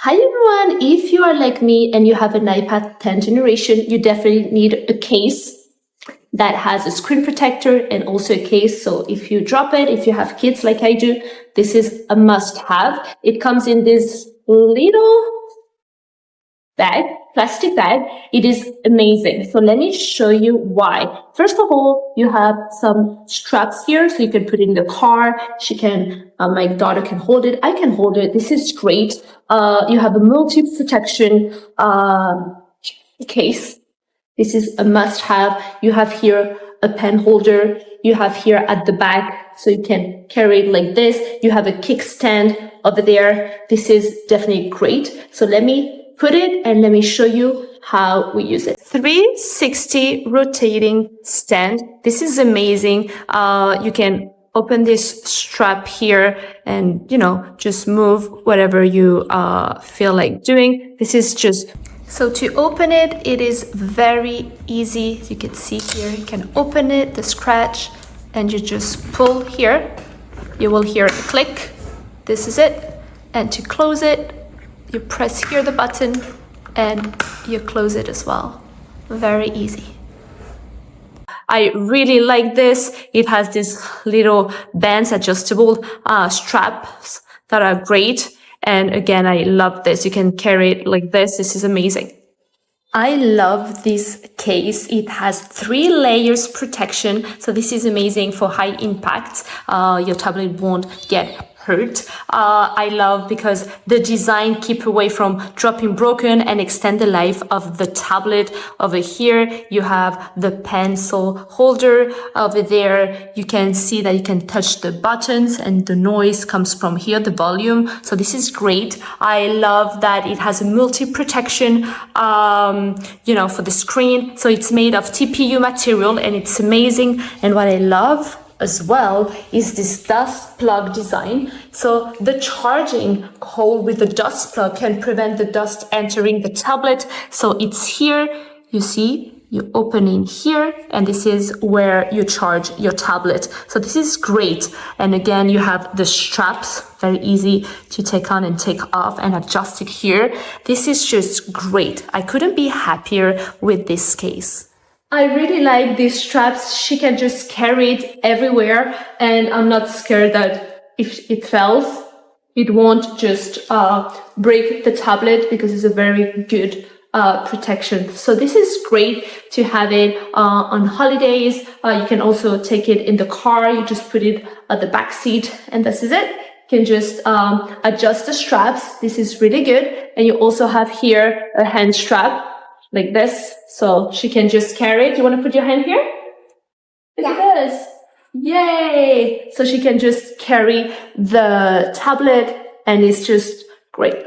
Hi everyone, if you are like me and you have an iPad 10th generation, you definitely need a case that has a screen protector and also a case. So if you drop it, if you have kids like I do, this is a must have. It comes in this little bag, plastic bag. It is amazing. So let me show you why. First of all, you have some straps here, so you can put it in the car. My daughter can hold it. I can hold it. This is great. You have a multi-protection case. This is a must-have. You have here a pen holder. You have here at the back, so you can carry it like this. You have a kickstand over there. This is definitely great. So let me put it and let me show you how we use it. 360 rotating stand. This is amazing. You can open this strap here and, just move whatever you feel like doing. This is just... So to open it, it is very easy. You can see here, you can open it, the scratch, and you just pull here. You will hear a click. This is it. And to close it, you press here the button and you close it as well. Very easy. I really like this. It has these little bands, adjustable straps that are great. And again, I love this. You can carry it like this. This is amazing. I love this case. It has 3 layers protection. So this is amazing for high impact. Your tablet won't get hurt. I love because the design keep away from dropping broken and extend the life of the tablet. Over here, you have the pencil holder. Over there, you can see that you can touch the buttons and the noise comes from here, the volume. So this is great. I love that it has a multi-protection, for the screen. So it's made of TPU material and it's amazing. And what I love as well is this dust plug design. So the charging hole with the dust plug can prevent the dust entering the tablet. So it's here, you see, you open in here, and this is where you charge your tablet. So this is great. And again, you have the straps, very easy to take on and take off and adjust it here. This is just great. I couldn't be happier with this case. I really like these straps. She can just carry it everywhere, and I'm not scared that if it falls, it won't just break the tablet because it's a very good protection. So this is great to have it on holidays. You can also take it in the car. You just put it at the back seat, and this is it. You can just adjust the straps. This is really good. And you also have here a hand strap like this, so she can just carry it. You want to put your hand here? Look at this. Yay! So she can just carry the tablet, and it's just great.